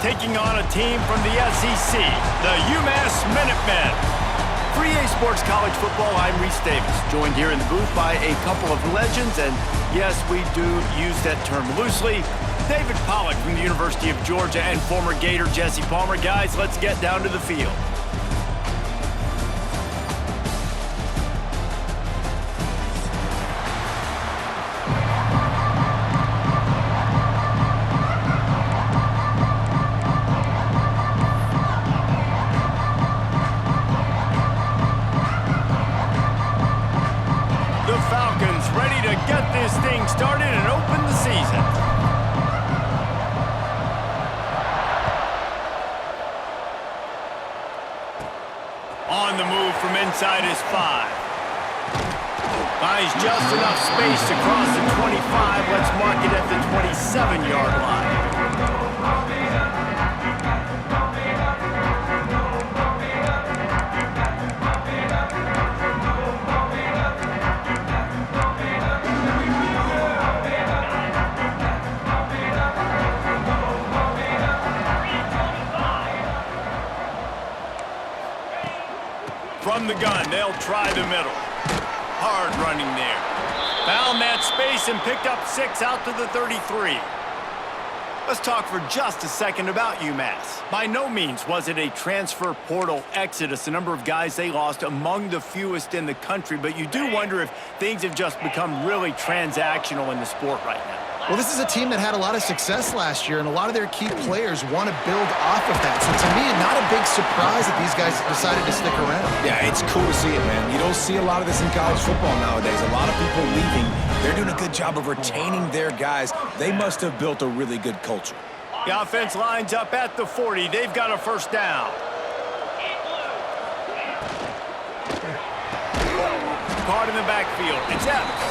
taking on a team from the SEC, the UMASS Minutemen. For EA Sports College Football, I'm Reese Davis, joined here in the booth by a couple of legends, and yes, we do use that term loosely. David Pollack from the University of Georgia and former Gator Jesse Palmer. Guys, let's get down to the field. Ready to get this thing started and open the season. On the move from inside his 5. Buys just enough space to cross the 25. Let's mark it at the 27-yard line. From the gun, they'll try the middle. Hard running there. Found that space and picked up 6 out to the 33. Let's talk for just a second about UMass. By no means was it a transfer portal exodus, a number of guys they lost among the fewest in the country, but you do wonder if things have just become really transactional in the sport right now. Well, this is a team that had a lot of success last year, and a lot of their key players want to build off of that. So to me, not a big surprise that these guys decided to stick around. Yeah, it's cool to see it, man. You don't see a lot of this in college football nowadays. A lot of people leaving. They're doing a good job of retaining their guys. They must have built a really good culture. The offense lines up at the 40. They've got a first down. Caught in the backfield. It's Epps.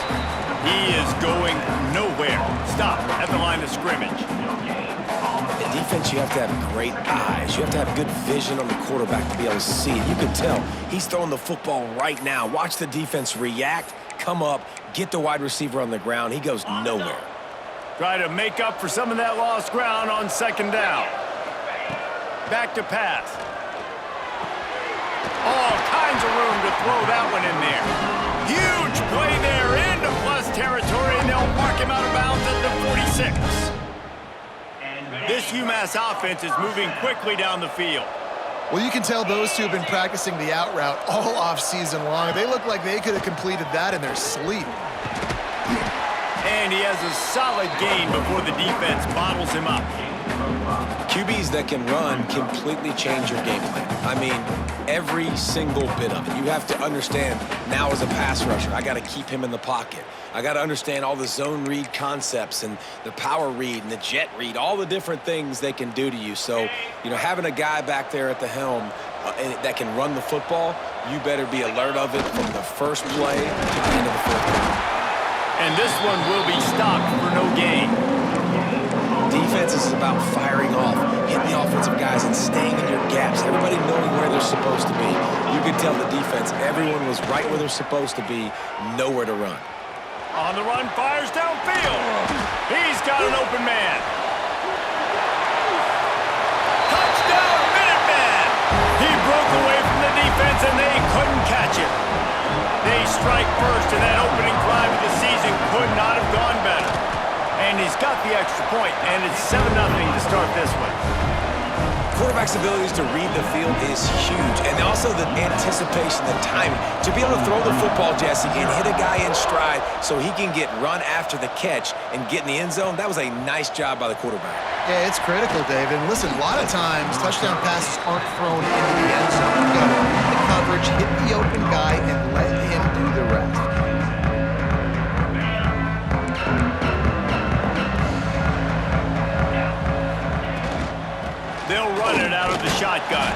He is going nowhere. Stop at the line of scrimmage. In defense, you have to have great eyes. You have to have good vision on the quarterback to be able to see it. You can tell he's throwing the football right now. Watch the defense react, come up, get the wide receiver on the ground. He goes nowhere. Try to make up for some of that lost ground on second down. Back to pass. All kinds of room to throw that one in there. Huge play there into plus territory, and they'll mark him out of bounds at the 46. This UMass offense is moving quickly down the field. Well, you can tell those two have been practicing the out route all off season long. They look like they could have completed that in their sleep. And he has a solid gain before the defense bottles him up. QBs that can run completely change your game plan. I mean, every single bit of it. You have to understand now as a pass rusher, I got to keep him in the pocket. I got to understand all the zone read concepts and the power read and the jet read, all the different things they can do to you. So, you know, having a guy back there at the helm that can run the football, you better be alert of it from the first play to the end of the fourth quarter. And this one will be stopped for no gain. Defense is about firing off, hitting the offensive guys and staying in your gaps, everybody knowing where they're supposed to be. You could tell the defense, everyone was right where they're supposed to be, nowhere to run. On the run, fires downfield. He's got an open man. Touchdown, Minutemen! He broke away from the defense and they couldn't catch him. They strike first, and that opening drive of the season could not have gone better. And he's got the extra point, and it's 7-0 to start this one. Quarterback's abilities to read the field is huge, and also the anticipation, the timing. To be able to throw the football, Jesse, and hit a guy in stride so he can get run after the catch and get in the end zone, that was a nice job by the quarterback. Yeah, it's critical, David. And listen, a lot of times touchdown passes aren't thrown into the end zone. You got to read the coverage, hit the open guy, and let him do the rest. They'll run it out of the shotgun.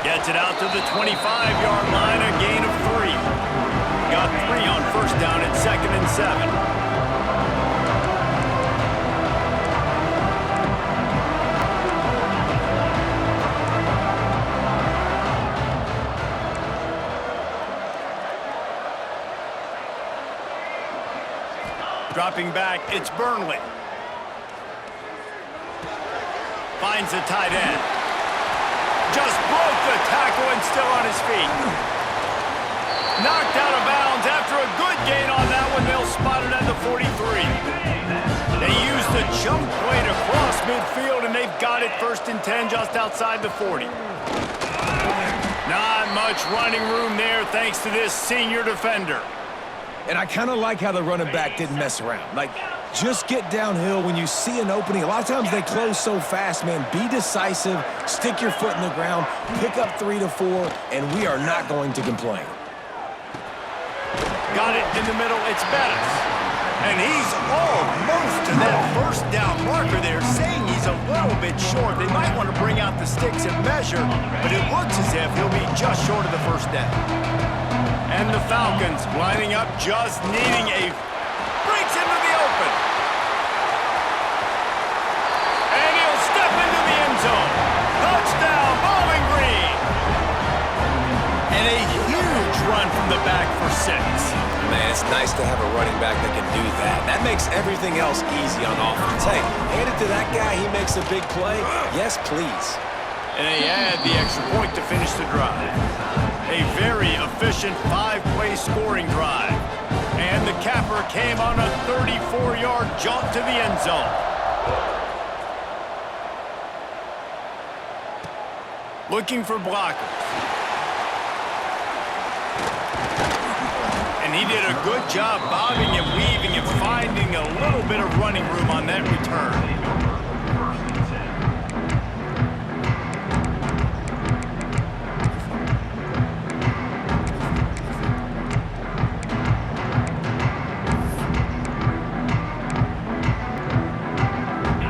Gets it out to the 25-yard line, a gain of 3. Got 3 on first down at 2nd and 7. Dropping back, it's Burnley. finds the tight end. Just broke the tackle and still on his feet. Knocked out of bounds after a good gain on that one. They'll spot it at the 43. They use the jump play to cross midfield, and they've got it 1st and 10 just outside the 40. Not much running room there thanks to this senior defender. And I kind of like how the running back didn't mess around. Like, just get downhill when you see an opening. A lot of times they close so fast, man. Be decisive, stick your foot in the ground, pick up 3 to 4, and we are not going to complain. Got it in the middle, it's Bettis. And he's almost to that 1st down marker there, saying he's a little bit short. They might want to bring out the sticks and measure, but it looks as if he'll be just short of the 1st down. And the Falcons lining up, just needing a... breaks into the open. And he'll step into the end zone. Touchdown, Bowling Green. And a huge run from the back for 6. Man, it's nice to have a running back that can do that. That makes everything else easy on offense. Hey, hand it to that guy, he makes a big play. Yes, please. And they add the extra point to finish the drive. A very efficient 5-play scoring drive. And the capper came on a 34-yard jaunt to the end zone. Looking for blockers. And he did a good job bobbing and weaving and finding a little bit of running room on that return.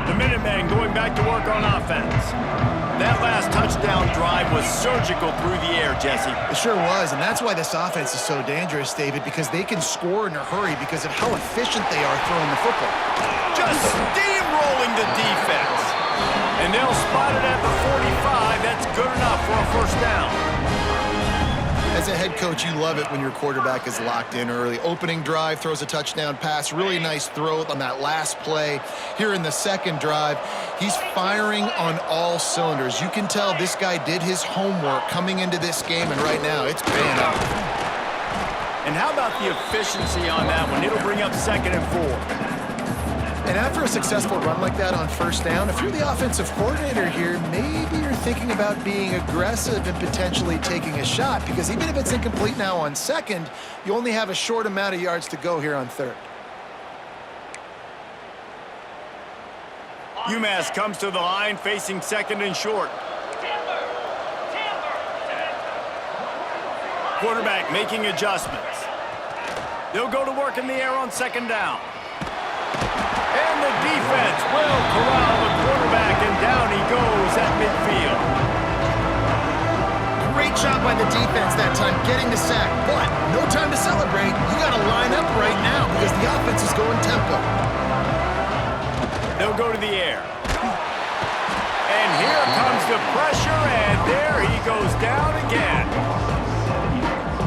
The Minutemen going back to work on offense. That last touchdown drive was surgical through the air, Jesse. It sure was, and that's why this offense is so dangerous, David, because they can score in a hurry because of how efficient they are throwing the football. Just steamrolling the defense. And they'll spot it at the 45. That's good enough for a 1st down. As a head coach, you love it when your quarterback is locked in early. Opening drive, throws a touchdown pass. Really nice throw on that last play. Here in the 2nd drive, he's firing on all cylinders. You can tell this guy did his homework coming into this game, and right now it's paying off. And how about the efficiency on that one? It'll bring up 2nd and 4. And after a successful run like that on 1st down, if you're the offensive coordinator here, maybe you're thinking about being aggressive and potentially taking a shot, because even if it's incomplete now on 2nd, you only have a short amount of yards to go here on 3rd. UMASS comes to the line facing 2nd and short. Quarterback making adjustments. They'll go to work in the air on 2nd down. And the defense will corral the quarterback, and down he goes at midfield. Great job by the defense that time, getting the sack, but no time to celebrate. You got to line up right now because the offense is going tempo. They'll go to the air. And here comes the pressure, and there he goes down again.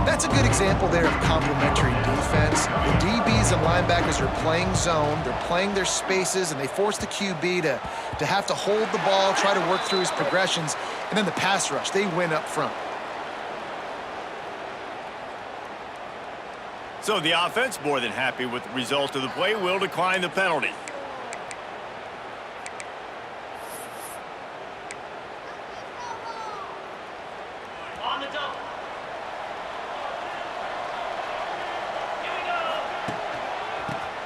That's a good example there of complementary defense. The DBs and linebackers are playing zone, they're playing their spaces, and they force the QB to have to hold the ball, try to work through his progressions, and then the pass rush, they win up front. So the offense, more than happy with the result of the play, will decline the penalty.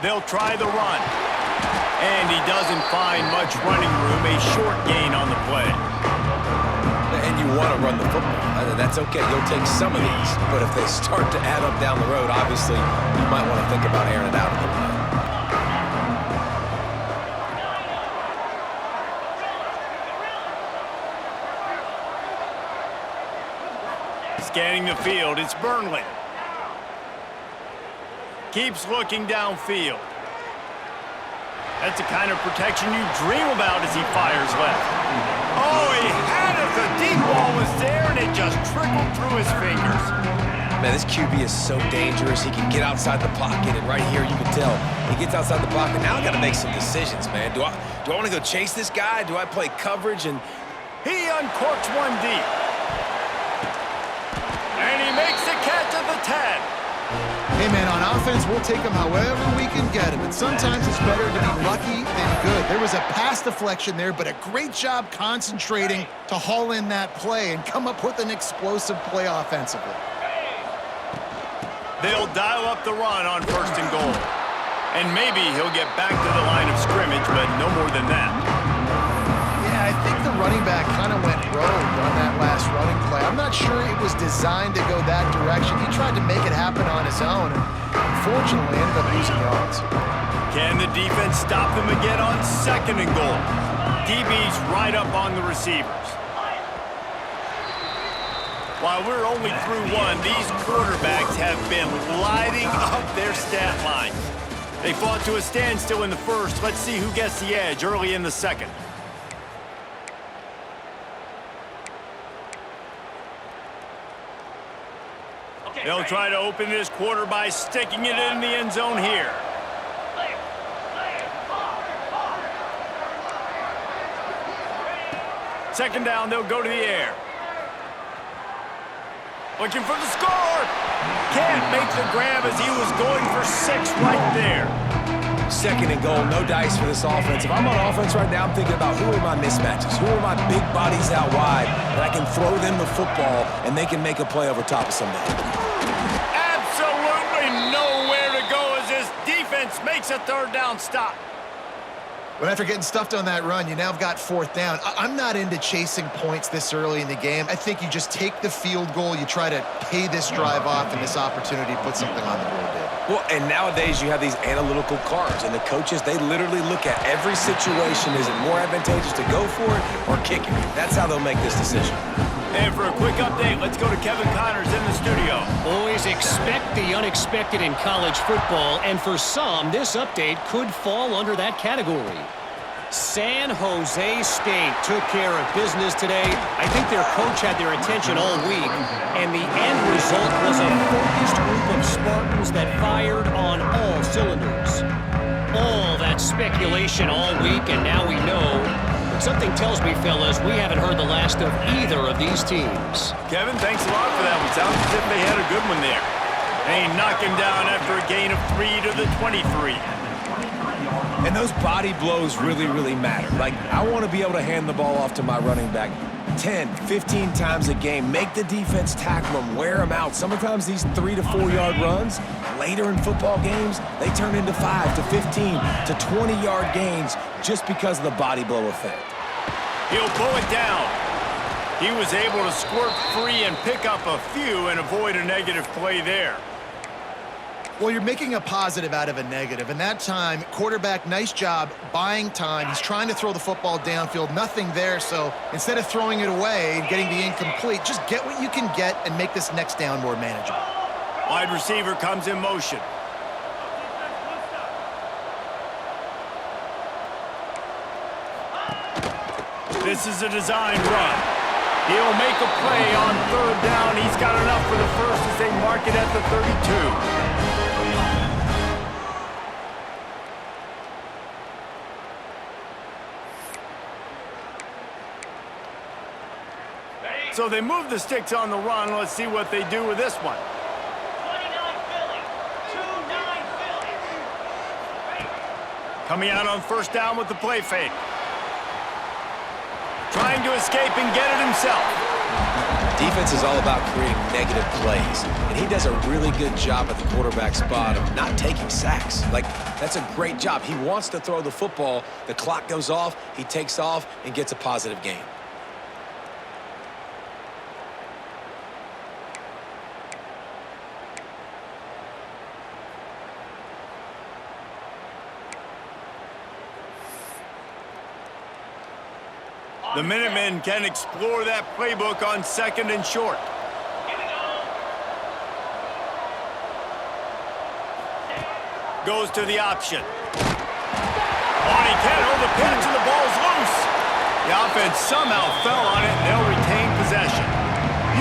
They'll try the run. And he doesn't find much running room, a short gain on the play. And you want to run the football. That's okay. You'll take some of these. But if they start to add up down the road, obviously, you might want to think about airing it out a little bit. Scanning the field, it's Burnley. Keeps looking downfield. That's the kind of protection you dream about as he fires left. Oh, he had it. The deep ball was there, and it just trickled through his fingers. Man, this QB is so dangerous. He can get outside the pocket, and right here you can tell he gets outside the pocket. Now I got to make some decisions, man. Do I want to go chase this guy? Do I play coverage? And he uncorks one deep. And he makes the catch at the 10. Hey, man, on offense, we'll take them however we can get them. And sometimes it's better to be lucky than good. There was a pass deflection there, but a great job concentrating to haul in that play and come up with an explosive play offensively. They'll dial up the run on 1st and goal. And maybe he'll get back to the line of scrimmage, but no more than that. Yeah, I think the running back kind of went rogue on that last running play. I'm not sure it was designed to go that direction. He tried to make it happen on his own, and unfortunately ended up losing yards. Can the defense stop them again on 2nd and goal? DB's right up on the receivers. While we're only through one, these quarterbacks have been lighting up their stat lines. They fought to a standstill in the first. Let's see who gets the edge early in the second. They'll try to open this quarter by sticking it in the end zone here. Second down, they'll go to the air. Looking for the score. Can't make the grab as he was going for 6 right there. 2nd and goal, no dice for this offense. If I'm on offense right now, I'm thinking about who are my mismatches? Who are my big bodies out wide that I can throw them the football and they can make a play over top of somebody? Absolutely nowhere to go as this defense makes a 3rd down stop. But after getting stuffed on that run, you now have got 4th down. I'm not into chasing points this early in the game. I think you just take the field goal, you try to pay this drive off, and this opportunity to put something on the board there. Well, and nowadays you have these analytical cards, and the coaches, they literally look at every situation. Is it more advantageous to go for it or kick it? That's how they'll make this decision. And for a quick update, let's go to Kevin Connors in the studio. Always expect the unexpected in college football, and for some, this update could fall under that category. San Jose State took care of business today. I think their coach had their attention all week, and the end result was a focused group of Spartans that fired on all cylinders. All that speculation all week, and now we know. But something tells me, fellas, we haven't heard the last of either of these teams. Kevin, thanks a lot for that one. Sounds as if they had a good one there. They knock him down after a gain of 3 to the 23. And those body blows really, really matter. Like, I want to be able to hand the ball off to my running back 10, 15 times a game. Make the defense tackle them, wear them out. Sometimes these 3 to 4 yard runs, later in football games, they turn into 5 to 15 to 20 yard gains just because of the body blow effect. He'll pull it down. He was able to squirt free and pick up a few and avoid a negative play there. Well, you're making a positive out of a negative. And that time, quarterback, nice job buying time. He's trying to throw the football downfield. Nothing there. So instead of throwing it away and getting the incomplete, just get what you can get and make this next down more manageable. Wide receiver comes in motion. This is a design run. He'll make a play on 3rd down. He's got enough for the first as they mark it at the 32. So they move the sticks on the run. Let's see what they do with this one. 29 Philly. 2-9 Philly. Coming out on 1st down with the play fake. Trying to escape and get it himself. Defense is all about creating negative plays, and he does a really good job at the quarterback spot of not taking sacks. Like, that's a great job. He wants to throw the football. The clock goes off. He takes off and gets a positive gain. The Minutemen can explore that playbook on 2nd and short. Goes to the option. Oh, he can't hold the pitch and the ball's loose. The offense somehow fell on it and they'll retain possession.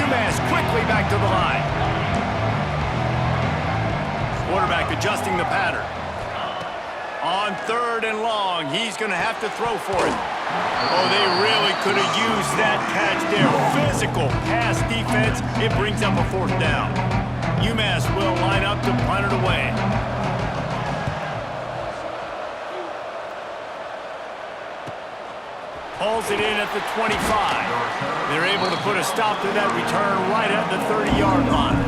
UMASS quickly back to the line. Quarterback adjusting the pattern. On 3rd and long, he's going to have to throw for it. Oh, they really could have used that catch there. Physical pass defense. It brings up a 4th down. UMass will line up to punt it away. Hauls it in at the 25. They're able to put a stop to that return right at the 30-yard line.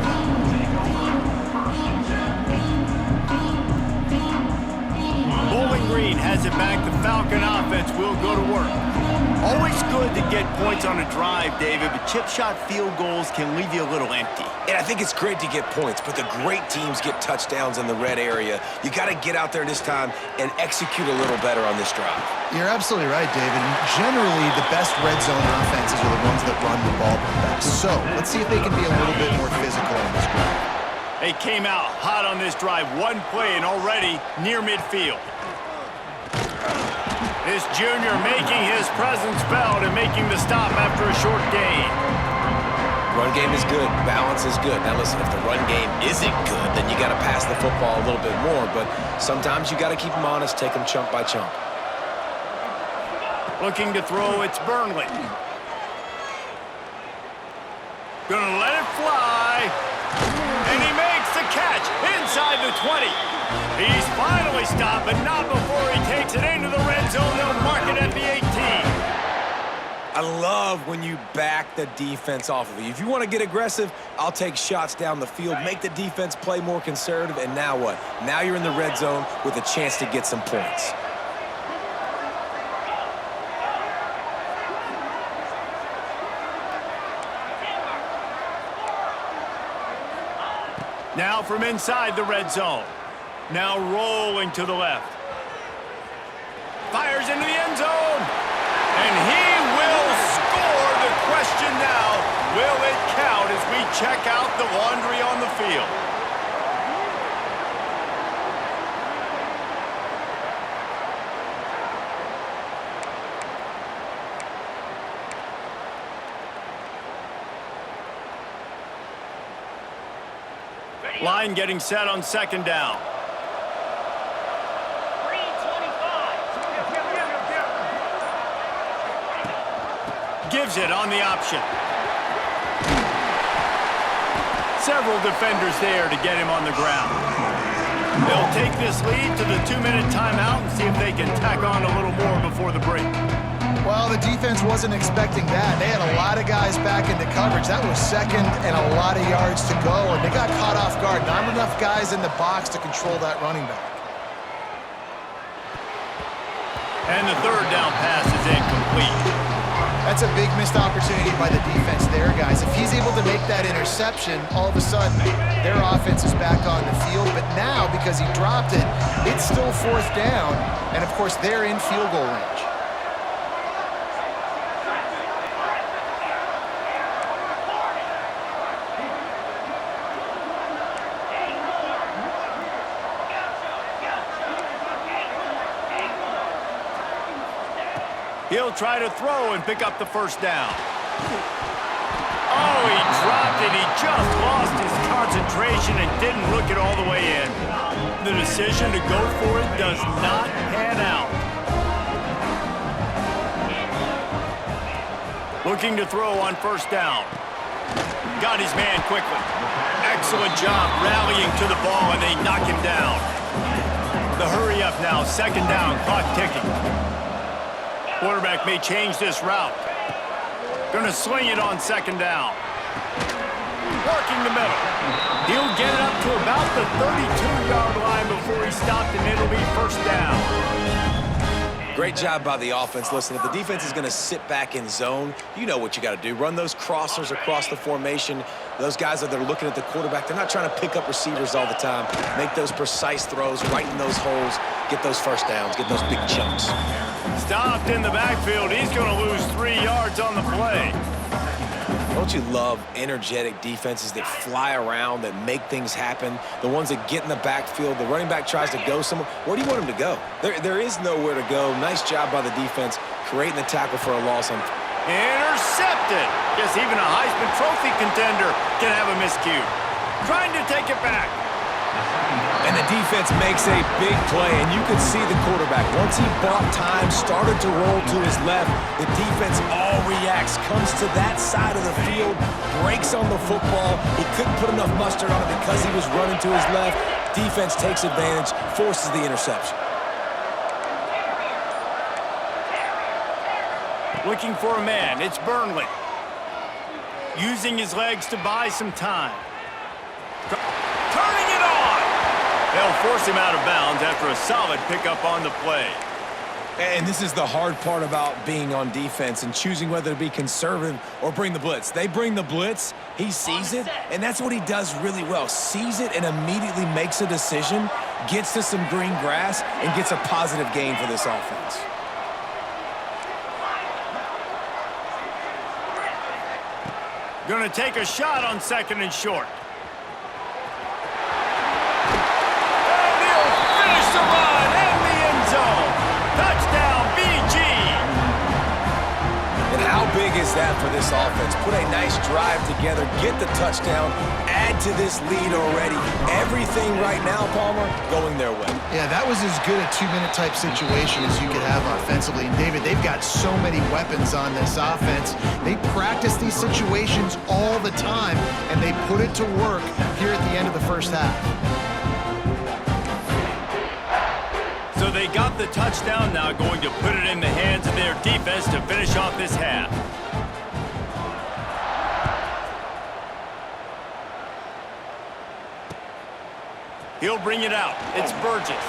Bowling Green has it back. The Falcon offense will go to work. Always good to get points on a drive, David, but chip shot field goals can leave you a little empty. And I think it's great to get points, but the great teams get touchdowns in the red area. You got to get out there this time and execute a little better on this drive. You're absolutely right, David. Generally, the best red zone offenses are the ones that run the ball the best. So let's see if they can be a little bit more physical on this drive. They came out hot on this drive. One play and already near midfield. This junior making his presence felt and making the stop after a short gain. Run game is good. Balance is good. Now listen, if the run game isn't good, then you got to pass the football a little bit more. But sometimes you got to keep them honest, take them chunk by chunk. Looking to throw, it's Burnley. Gonna let it fly. And he makes the catch inside the 20. He's finally stopped, but not before he takes it into the red zone. They'll mark it at the 18. I love when you back the defense off of you. If you want to get aggressive, I'll take shots down the field, make the defense play more conservative, and now what? Now you're in the red zone with a chance to get some points. Now from inside the red zone. Now rolling to the left. Fires into the end zone. And he will score. The question now, will it count as we check out the laundry on the field? Line getting set on 2nd down. 325. Gives it on the option. Several defenders there to get him on the ground. They'll take this lead to the 2-minute timeout and see if they can tack on a little more before the break. Well, the defense wasn't expecting that. They had a lot of guys back into coverage. That was 2nd and a lot of yards to go, and they got caught off guard. Not enough guys in the box to control that running back. And the 3rd down pass is incomplete. That's a big missed opportunity by the defense there, guys. If he's able to make that interception, all of a sudden, their offense is back on the field. But now, because he dropped it, it's still 4th down, and of course, they're in field goal range. He'll try to throw and pick up the 1st down. Oh, he dropped it. He just lost his concentration and didn't look it all the way in. The decision to go for it does not pan out. Looking to throw on 1st down. Got his man quickly. Excellent job rallying to the ball, and they knock him down. The hurry up now. 2nd down. Clock ticking. Quarterback may change this route. Gonna sling it on 2nd down. Working the middle. He'll get it up to about the 32-yard line before he stopped, and it'll be 1st down. Great job by the offense. Listen, if the defense is going to sit back in zone, you know what you got to do. Run those crossers across the formation. Those guys that are looking at the quarterback, they're not trying to pick up receivers all the time. Make those precise throws right in those holes. Get those 1st downs. Get those big chunks. Stopped in the backfield. He's going to lose 3 yards on the play. Don't you love energetic defenses that fly around, that make things happen? The ones that get in the backfield, the running back tries to go somewhere. Where do you want him to go? There is nowhere to go. Nice job by the defense creating the tackle for a loss. Intercepted. Guess even a Heisman Trophy contender can have a miscue. Trying to take it back. And the defense makes a big play, and you could see the quarterback. Once he bought time, started to roll to his left, the defense all reacts, comes to that side of the field, breaks on the football. He couldn't put enough mustard on it because he was running to his left. Defense takes advantage, forces the interception. Looking for a man, it's Burnley. Using his legs to buy some time. Turning it on! They'll force him out of bounds after a solid pickup on the play. And this is the hard part about being on defense and choosing whether to be conservative or bring the blitz. They bring the blitz, he sees it, and that's what he does really well. Sees it and immediately makes a decision, gets to some green grass, and gets a positive gain for this offense. Gonna take a shot on 2nd and short. And he'll finish the run in the end zone. Touchdown, BG. And how big is that for this offense? Put a nice drive together, get the touchdown, add to this lead already. Everything right now, Palmer, going their way. Yeah, that was as good a 2-minute type situation as you could have offensively. And David, they've got so many weapons on this offense. They practice these situations all the time, and they put it to work here at the end of the first half. So they got the touchdown, now going to put it in the hands of their defense to finish off this half. He'll bring it out. It's Burgess.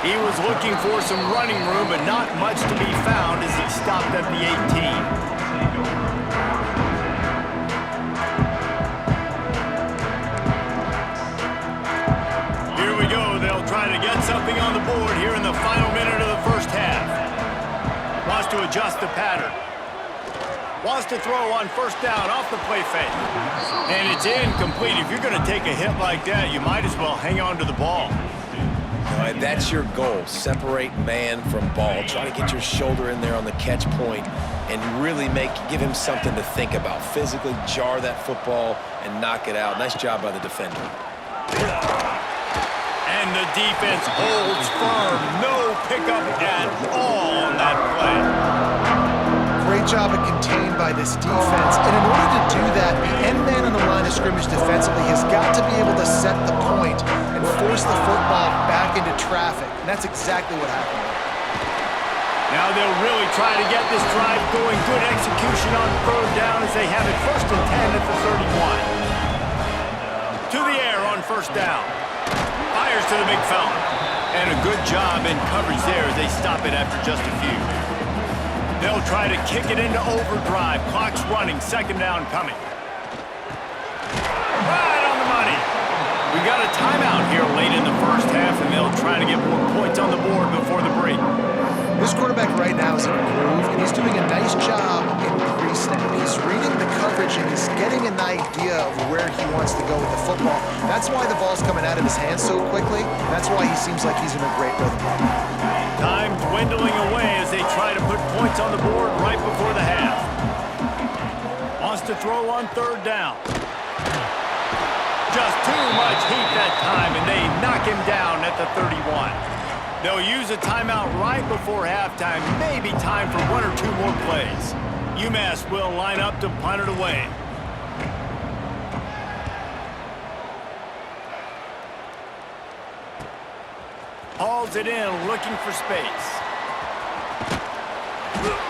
He was looking for some running room, but not much to be found as he stopped at the 18. Trying to get something on the board here in the final minute of the first half. Wants to adjust the pattern. Wants to throw on 1st down off the play fake. And it's incomplete. If you're going to take a hit like that, you might as well hang on to the ball. And that's your goal. Separate man from ball. Try to get your shoulder in there on the catch point and really give him something to think about. Physically jar that football and knock it out. Nice job by the defender. And the defense holds firm. No pickup at all on that play. Great job of contained by this defense. And in order to do that, the end man on the line of scrimmage defensively has got to be able to set the point and force the football back into traffic. And that's exactly what happened. Now they'll really try to get this drive going. Good execution on 3rd down as they have it 1st and 10 at the 31. To the air on 1st down. Fires to the big fella. And a good job in coverage there as they stop it after just a few. They'll try to kick it into overdrive. Clock's running. 2nd down coming. Right on the money. We got a timeout here late in the first half, and they'll try to get more points on the board before the break. This quarterback right now is in a groove, and he's doing a nice job in pre-snap. He's reading the coverage, and he's getting an idea of where he wants to go with the football. That's why the ball's coming out of his hands so quickly. That's why he seems like he's in a great rhythm. Time dwindling away as they try to put points on the board right before the half. Wants to throw on 3rd down. Just too much heat that time, and they knock him down at the 31. They'll use a timeout right before halftime. Maybe time for 1 or 2 more plays. UMass will line up to punt it away. Hauls it in, looking for space.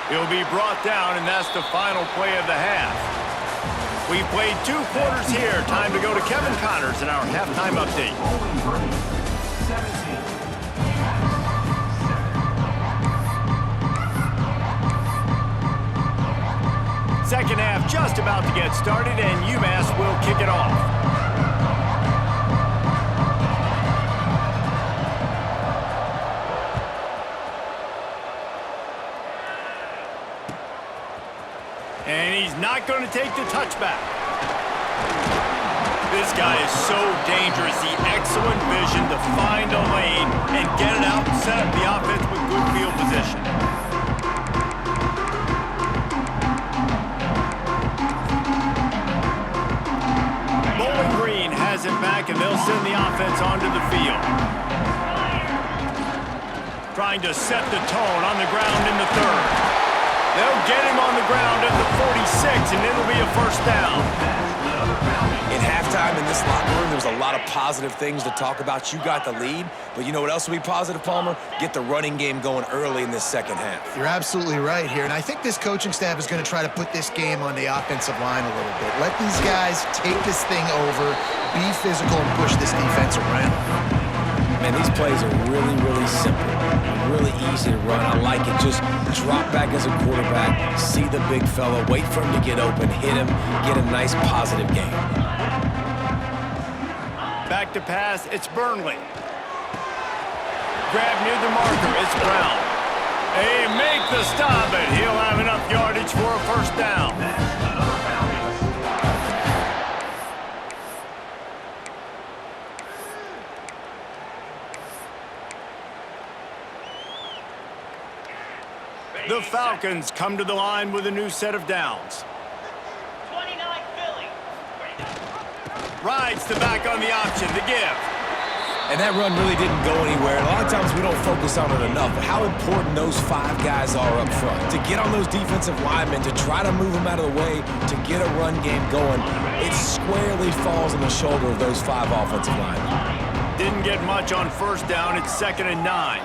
He'll be brought down, and that's the final play of the half. We've played 2 quarters here. Time to go to Kevin Connors in our halftime update. Second half just about to get started, and UMass will kick it off. And he's not going to take the touchback. This guy is so dangerous. The excellent vision to find a lane and get it out and set up the offense with good field position. Bowling Green has it back back, and they'll send the offense onto the field. Trying to set the tone on the ground in the third. They'll get him on the ground at the 46, and it'll be a first down. In halftime in this locker room, there was a lot of positive things to talk about. You got the lead, but you know what else will be positive, Palmer? Get the running game going early in this second half. You're absolutely right here, and I think this coaching staff is going to try to put this game on the offensive line a little bit. Let these guys take this thing over, be physical, and push this defense around. Man, these plays are really, really simple. Really easy to run. I like it. Just drop back as a quarterback, see the big fella, wait for him to get open, hit him, get a nice positive game. Back to pass, it's Burnley. Grab near the marker, it's Brown. They make the stop, and he'll have enough yardage for a first down. The Falcons come to the line with a new set of downs. 29 Philly. Rides the back on the option, the give. And that run really didn't go anywhere. A lot of times we don't focus on it enough, but how important those 5 guys are up front. To get on those defensive linemen, to try to move them out of the way, to get a run game going, it squarely falls on the shoulder of those 5 offensive linemen. Didn't get much on first down, it's 2nd and 9.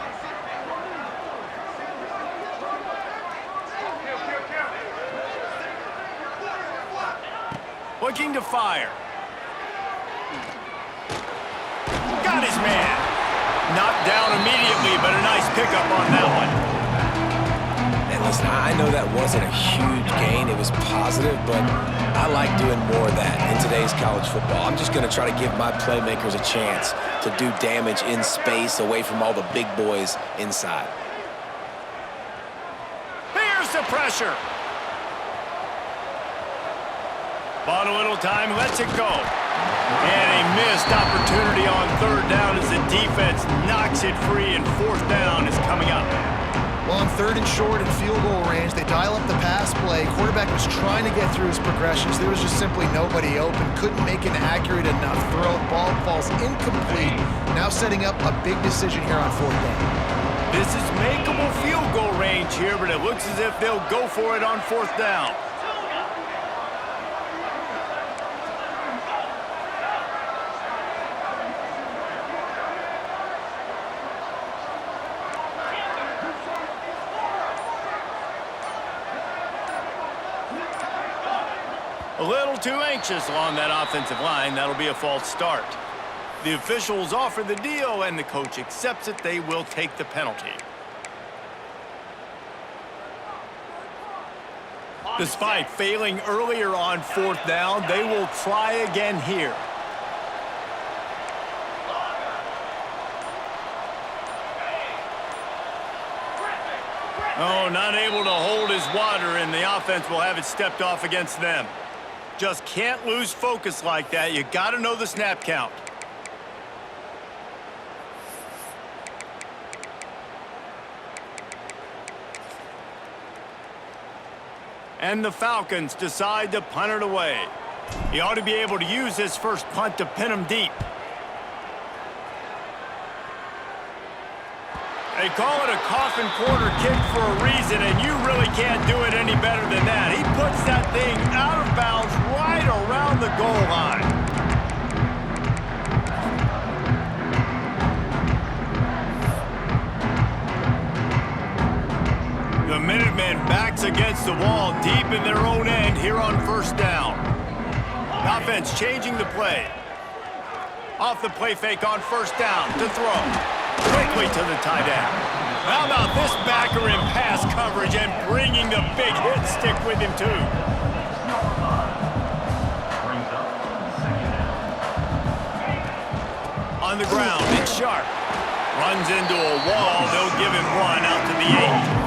Looking to fire. Got his man. Knocked down immediately, but a nice pickup on that one. And listen, I know that wasn't a huge gain. It was positive, but I like doing more of that in today's college football. I'm just going to try to give my playmakers a chance to do damage in space away from all the big boys inside. Here's the pressure. Bought a little time, lets it go. And a missed opportunity on 3rd down as the defense knocks it free, and 4th down is coming up. Well, on 3rd and short and field goal range, they dial up the pass play. Quarterback was trying to get through his progressions. There was just simply nobody open. Couldn't make an accurate enough throw. Ball falls incomplete. Now setting up a big decision here on 4th down. This is makeable field goal range here, but it looks as if they'll go for it on 4th down. A little too anxious along that offensive line. That'll be a false start. The officials offer the deal, and the coach accepts it. They will take the penalty. Despite failing earlier on 4th down, they will try again here. Oh, not able to hold his water, and the offense will have it stepped off against them. Just can't lose focus like that. You got to know the snap count. And the Falcons decide to punt it away. He ought to be able to use his first punt to pin him deep. They call it a coffin corner kick for a reason, and you really can't do it any better than that. He puts that thing out of bounds right around the goal line. The Minutemen backs against the wall deep in their own end here on 1st down. Offense changing the play. Off the play fake on 1st down to throw. Quickly to the tight end. How about this backer in pass coverage and bringing the big hit stick with him too? On the ground, it's Sharp. Runs into a wall. They'll give him one out to the 8.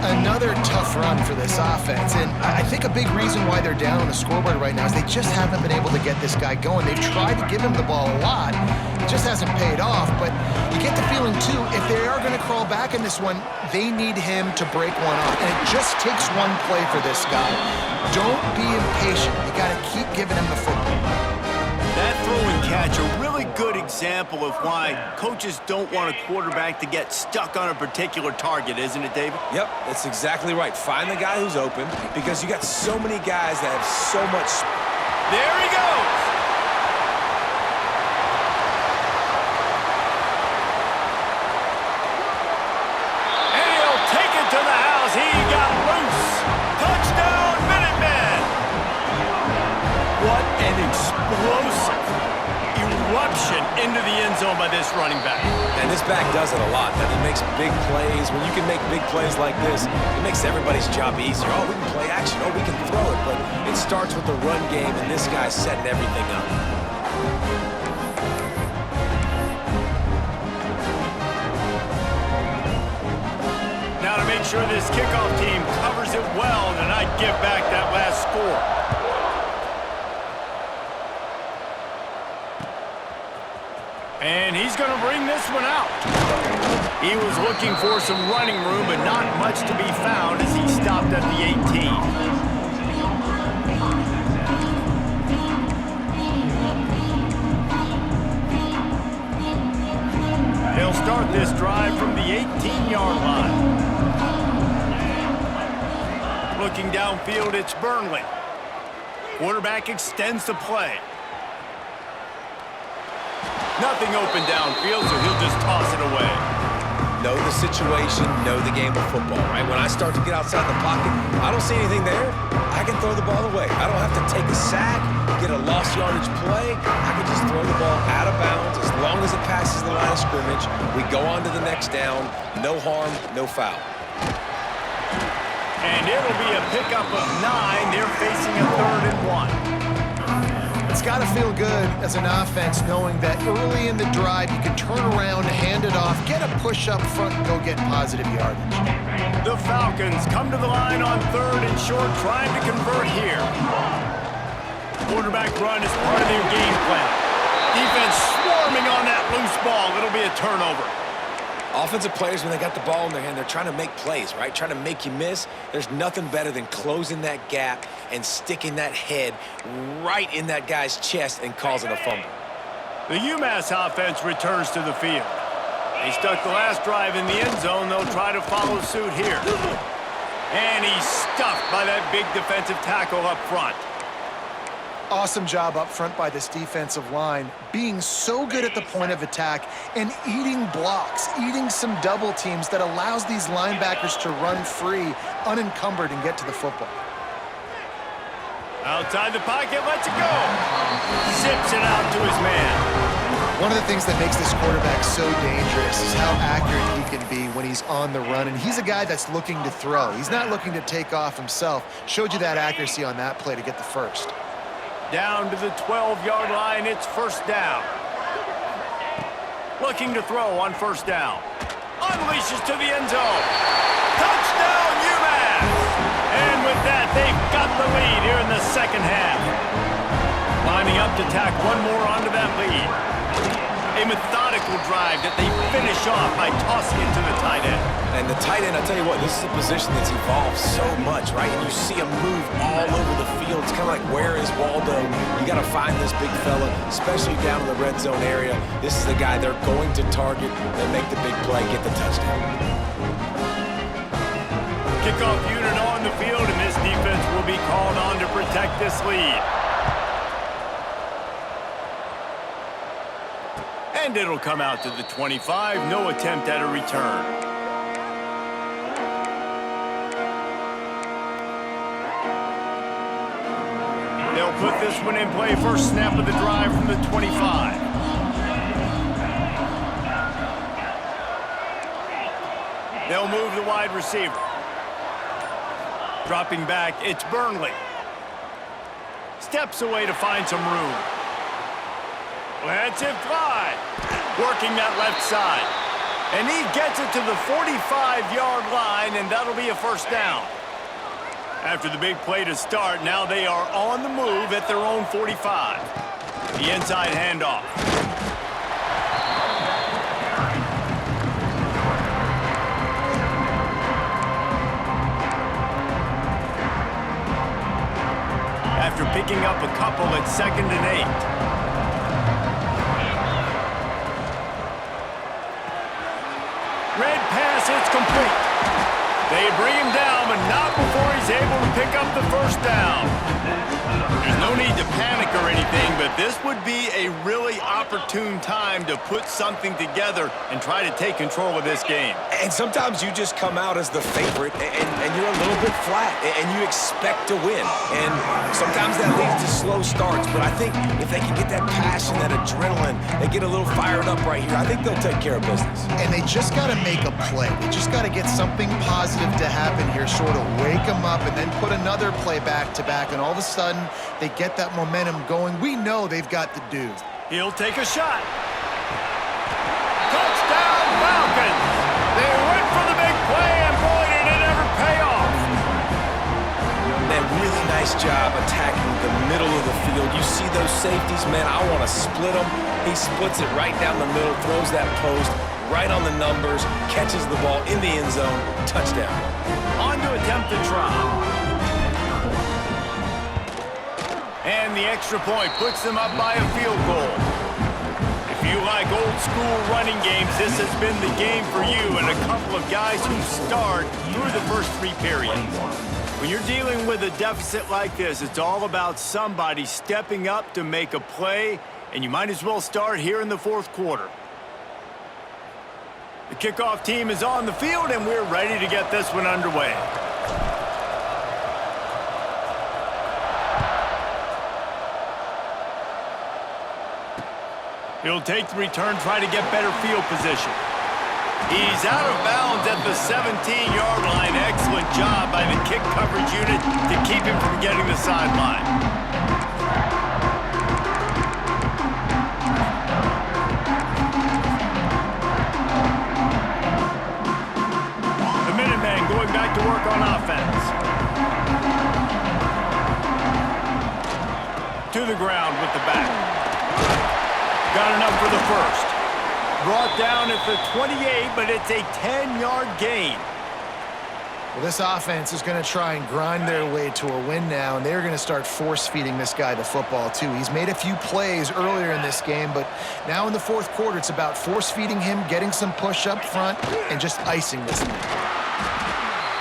Another tough run for this offense, and I think a big reason why they're down on the scoreboard right now is they just haven't been able to get this guy going. They've tried to give him the ball a lot. It just hasn't paid off, but you get the feeling, too, if they are going to crawl back in this one, they need him to break one off, and it just takes one play for this guy. Don't be impatient. You got to keep giving him the football. That throwing catch. A really good example of why coaches don't want a quarterback to get stuck on a particular target, isn't it, David? Yep, that's exactly right. Find the guy who's open because you got so many guys that have so much. There he goes. And he'll take it to the house. He got loose. Touchdown, Minutemen. What an explosive eruption into the end zone by this running back. And this back does it a lot. That he makes big plays. When you can make big plays like this, it makes everybody's job easier. Oh, we can play action. Oh, we can throw it. But it starts with the run game, and this guy's setting everything up. Now to make sure this kickoff team covers it well, then I'd give back that last score. And he's going to bring this one out. He was looking for some running room, but not much to be found as he stopped at the 18. They'll start this drive from the 18-yard line. Looking downfield, it's Burnley. Quarterback extends the play. Nothing open downfield, so he'll just toss it away. Know the situation, know the game of football, right? When I start to get outside the pocket, I don't see anything there. I can throw the ball away. I don't have to take a sack, get a lost yardage play. I can just throw the ball out of bounds as long as it passes the line of scrimmage. We go on to the next down. No harm, no foul. And it'll be a pickup of 9. They're facing a 3rd and 1. It's got to feel good as an offense knowing that early in the drive you can turn around, hand it off, get a push up front, and go get positive yardage. The Falcons come to the line on 3rd and short, trying to convert here. Quarterback run is part of their game plan. Defense swarming on that loose ball. It'll be a turnover. Offensive players, when they got the ball in their hand, they're trying to make plays, right? Trying to make you miss. There's nothing better than closing that gap and sticking that head right in that guy's chest and causing a fumble. The UMASS offense returns to the field. They stuck the last drive in the end zone. They'll try to follow suit here. And he's stuffed by that big defensive tackle up front. Awesome job up front by this defensive line, being so good at the point of attack and eating blocks, eating some double teams that allows these linebackers to run free, unencumbered, and get to the football. Outside the pocket, lets it go. Zips it out to his man. One of the things that makes this quarterback so dangerous is how accurate he can be when he's on the run, and he's a guy that's looking to throw. He's not looking to take off himself. Showed you that accuracy on that play to get the first. Down to the 12-yard line, it's 1st down. Looking to throw on 1st down. Unleashes to the end zone. Touchdown, UMass! And with that, they've got the lead here in the second half. Lining up to tack one more onto that lead. A methodical drive that they finish off by tossing it to the tight end. And the tight end, I'll tell you what, this is a position that's evolved so much, right? And you see him move all over the field. It's kind of like, where is Waldo? You got to find this big fella, especially down in the red zone area. This is the guy they're going to target and make the big play, get the touchdown. Kickoff unit on the field, and this defense will be called on to protect this lead. And it'll come out to the 25. No attempt at a return. They'll put this one in play. First snap of the drive from the 25. They'll move the wide receiver. Dropping back, it's Burnley. Steps away to find some room. Lets it fly. Working that left side. And he gets it to the 45-yard line, and that'll be a 1st down. After the big play to start, now they are on the move at their own 45. The inside handoff. After picking up a couple at 2nd and 8. complete. They bring him down, but not before he's able to pick up the first down. There's no need to panic or anything, but this would be a really opportune time to put something together and try to take control of this game. And sometimes you just come out as the favorite, and you're a little bit flat, and you expect to win. And sometimes that leads to slow starts, but I think if they can get that passion, that adrenaline, they get a little fired up right here, I think they'll take care of business. And they just got to make a play. They just got to get something positive to happen here, sort of wake them up, and then put another play back-to-back, and all of a sudden, they get that momentum going. We know they've got the dudes. He'll take a shot. Touchdown, Falcons! They went for the big play, and boy, did it ever pay off. Man, really nice job attacking the middle of the field. You see those safeties, man, I want to split them. He splits it right down the middle, throws that post, right on the numbers, catches the ball in the end zone, touchdown. On to attempt the try. And the extra point puts them up by a field goal. If you like old school running games, this has been the game for you and a couple of guys who starred through the first 3 periods. When you're dealing with a deficit like this, it's all about somebody stepping up to make a play, and you might as well start here in the 4th quarter. The kickoff team is on the field, and we're ready to get this one underway. He'll take the return, try to get better field position. He's out of bounds at the 17-yard line. Excellent job by the kick coverage unit to keep him from getting the sideline. The Minutemen going back to work on offense. To the ground with the back. Got enough for the first. Brought down at the 28, but it's a 10-yard gain. Well, this offense is going to try and grind their way to a win now, and they're going to start force-feeding this guy the football, too. He's made a few plays earlier in this game, but now in the 4th quarter, it's about force-feeding him, getting some push up front, and just icing this thing.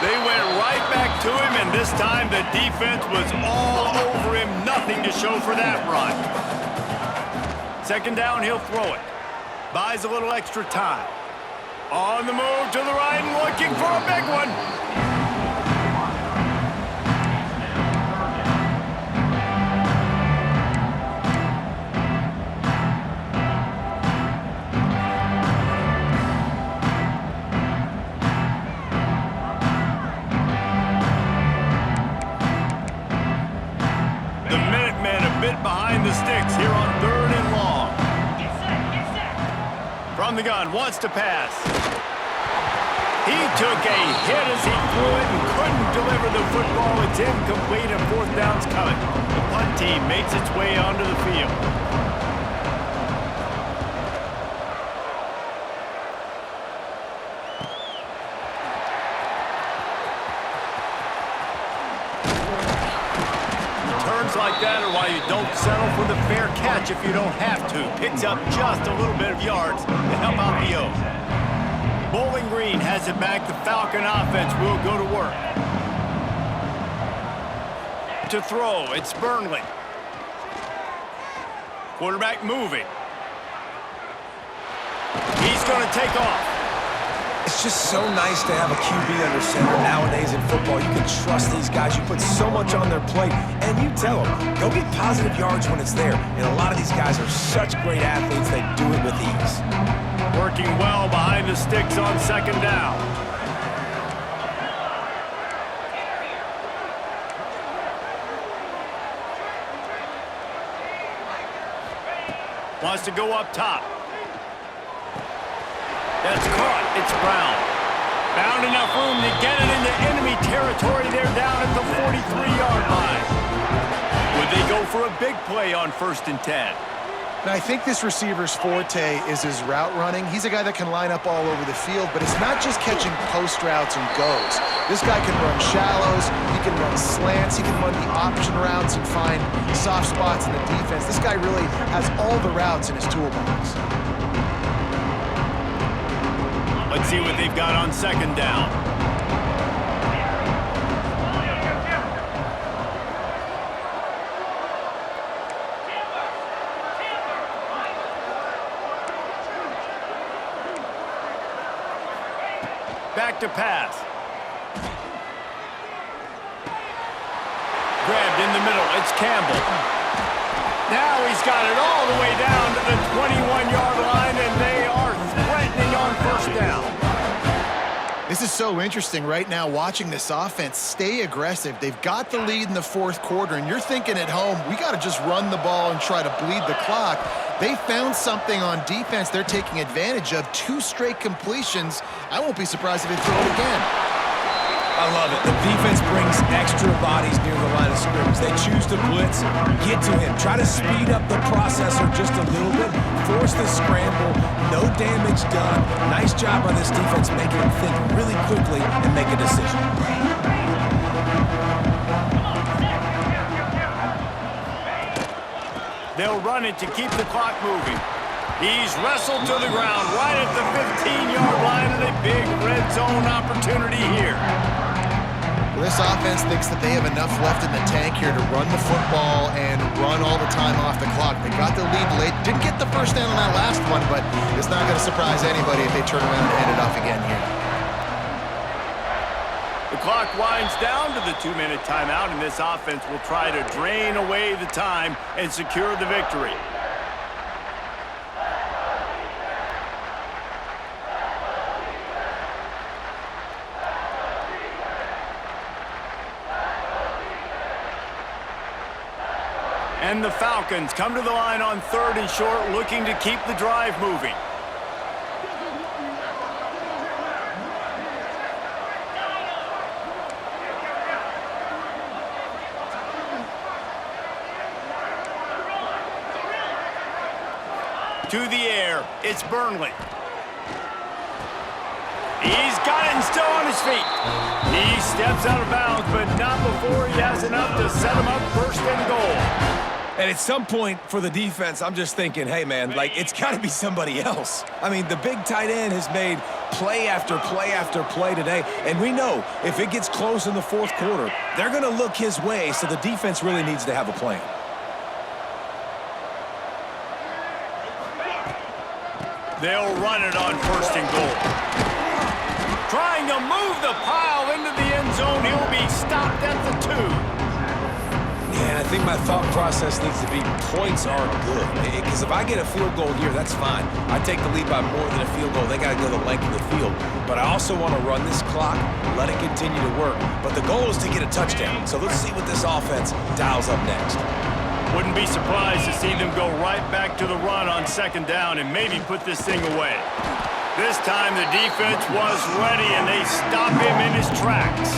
They went right back to him, and this time the defense was all over him. Nothing to show for that run. 2nd down, he'll throw it. Buys a little extra time. On the move to the right and looking for a big one. The Minutemen a bit behind the sticks here on 3rd and long. From the gun, wants to pass. He took a hit as he threw it and couldn't deliver the football. It's incomplete and 4th down's coming. The punt team makes its way onto the field. Returns like that are why you don't settle for the fair catch if you don't have to. Picks up just a little bit of yards to help out the O's. Bowling Green has it back. The Falcon offense will go to work. To throw, it's Burnley. Quarterback moving. He's going to take off. It's just so nice to have a QB under center nowadays in football. You can trust these guys. You put so much on their plate, and you tell them, go get positive yards when it's there. And a lot of these guys are such great athletes, they do it with ease. Working well behind the sticks on 2nd down. Wants to go up top. That's caught. It's Brown. Found enough room to get it into enemy territory. They're down at the 43-yard line. Would they go for a big play on 1st and 10? And I think this receiver's forte is his route running. He's a guy that can line up all over the field, but it's not just catching post routes and goes. This guy can run shallows, he can run slants, he can run the option routes and find soft spots in the defense. This guy really has all the routes in his toolbox. Let's see what they've got on second down. Back to pass. Grabbed in the middle. It's Campbell. Now he's got it all the way down to the 21-yard line, and they are threatening on first down. This is so interesting right now, watching this offense stay aggressive. They've got the lead in the fourth quarter, and you're thinking at home, we got to just run the ball and try to bleed the clock. They found something on defense they're taking advantage of. 2 straight completions. I won't be surprised if they throw it again. I love it. The defense brings extra bodies near the line of scrimmage. They choose to blitz, get to him, try to speed up the processor just a little bit, force the scramble, no damage done. Nice job by this defense making him think really quickly and make a decision. They'll run it to keep the clock moving. He's wrestled to the ground right at the 15-yard line, and a big red zone opportunity here. Well, this offense thinks that they have enough left in the tank here to run the football and run all the time off the clock. They got the lead late. Didn't get the first down on that last one, but it's not going to surprise anybody if they turn around and end it off again here. The clock winds down to the 2-minute timeout, and this offense will try to drain away the time and secure the victory. And the Falcons come to the line on 3rd and short, looking to keep the drive moving. To the air, it's Burnley. He's got it and still on his feet. He steps out of bounds, but not before he has enough to set him up 1st and goal. And at some point for the defense, I'm just thinking, hey, man, like, it's got to be somebody else. I mean, the big tight end has made play after play after play today. And we know if it gets close in the 4th quarter, they're going to look his way, so the defense really needs to have a plan. They'll run it on 1st and goal. Trying to move the pile into the end zone. He'll be stopped at the 2. Yeah, I think my thought process needs to be points are good. Because if I get a field goal here, that's fine. I take the lead by more than a field goal. They got to go the length of the field. But I also want to run this clock, let it continue to work. But the goal is to get a touchdown. So let's see what this offense dials up next. Wouldn't be surprised to see them go right back to the run on 2nd down and maybe put this thing away. This time the defense was ready, and they stop him in his tracks.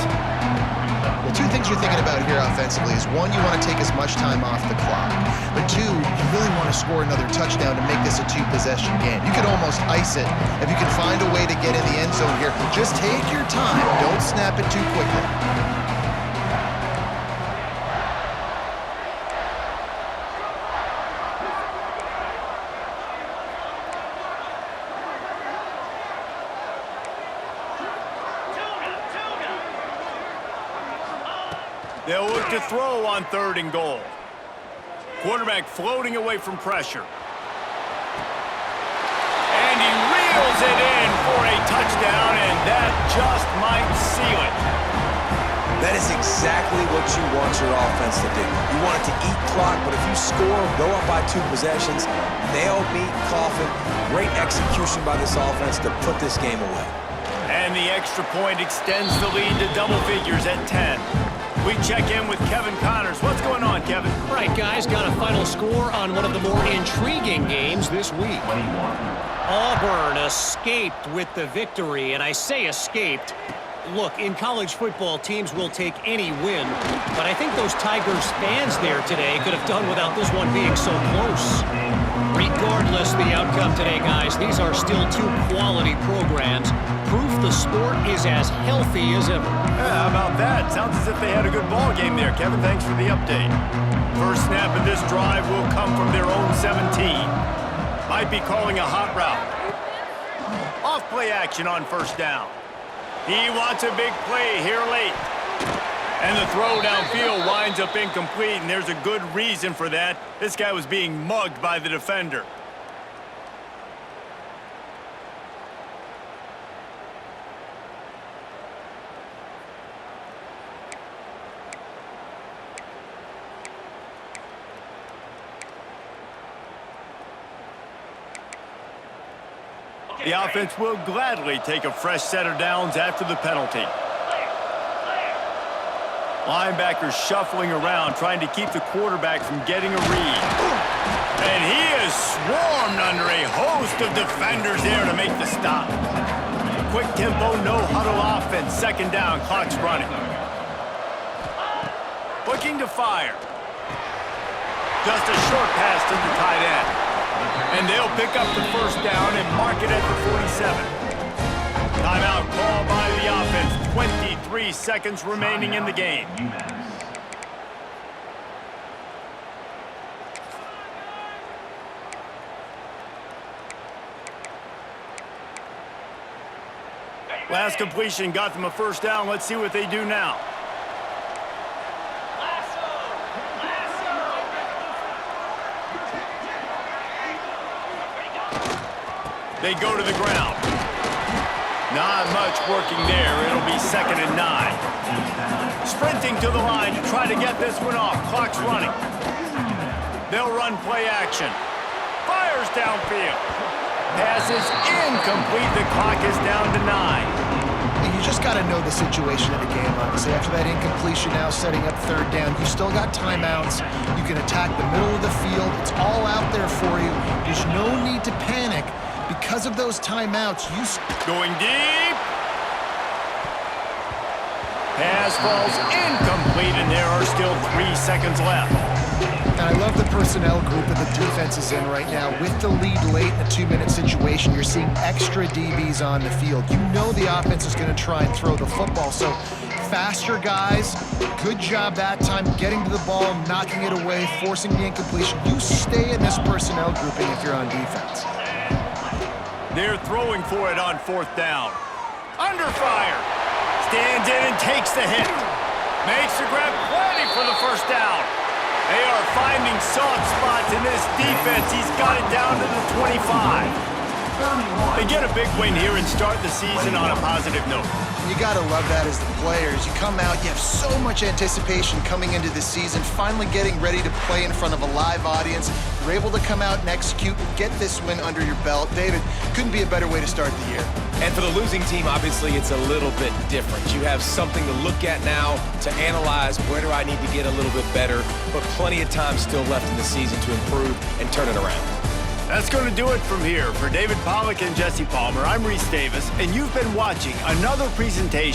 Well, 2 things you're thinking about here offensively is, 1, you want to take as much time off the clock. But 2, you really want to score another touchdown to make this a 2-possession game. You could almost ice it if you can find a way to get in the end zone here. Just take your time. Don't snap it too quickly. They'll look to throw on 3rd and goal. Quarterback floating away from pressure. And he reels it in for a touchdown, and that just might seal it. That is exactly what you want your offense to do. You want it to eat clock, but if you score, go up by 2 possessions, nail, meet, coffin, great execution by this offense to put this game away. And the extra point extends the lead to double figures at 10. We check in with Kevin Connors. What's going on, Kevin? All right, guys, got a final score on one of the more intriguing games this week. Auburn escaped with the victory, and I say escaped. Look, in college football, teams will take any win, but I think those Tigers fans there today could have done without this one being so close. Regardless the outcome today, guys, these are still 2 quality programs. Proof the sport is as healthy as ever. Yeah, how about that? Sounds as if they had a good ball game there, Kevin. Thanks for the update. First snap of this drive will come from their own 17. Might be calling a hot route. Off play action on first down. He wants a big play here late. And the throw downfield winds up incomplete, and there's a good reason for that. This guy was being mugged by the defender. The offense will gladly take a fresh set of downs after the penalty. Linebackers shuffling around, trying to keep the quarterback from getting a read. And he is swarmed under a host of defenders there to make the stop. Quick tempo, no huddle offense. Second down, clock's running. Looking to fire. Just a short pass to the tight end. And they'll pick up the first down and mark it at the 47. Timeout called by the offense. 23 seconds remaining in the game. Last completion got them a first down. Let's see what they do now. They go to the ground. Not much working there. It'll be 2nd and 9. Sprinting to the line to try to get this one off. Clock's running. They'll run play action. Fires downfield. Pass is incomplete. The clock is down to 9. And you just got to know the situation of the game, obviously. After that incompletion, now setting up third down, you still got timeouts. You can attack the middle of the field. It's all out there for you. There's no need to panic. Because of those timeouts, going deep. Pass falls incomplete, and there are still 3 seconds left. And I love the personnel group that the defense is in right now. With the lead late in a 2-minute situation, you're seeing extra DBs on the field. You know the offense is going to try and throw the football, so faster guys, good job that time getting to the ball, knocking it away, forcing the incompletion. You stay in this personnel grouping if you're on defense. They're throwing for it on 4th down. Under fire. Stands in and takes the hit. Makes the grab, plenty for the first down. They are finding soft spots in this defense. He's got it down to the 25. They get a big win here and start the season on a positive note. You got to love that as the players. You come out, you have so much anticipation coming into the season, finally getting ready to play in front of a live audience. You're able to come out and execute, get this win under your belt. David, couldn't be a better way to start the year. And for the losing team, obviously, it's a little bit different. You have something to look at now, to analyze where do I need to get a little bit better, but plenty of time still left in the season to improve and turn it around. That's going to do it from here. For David Pollack and Jesse Palmer, I'm Reese Davis, and you've been watching another presentation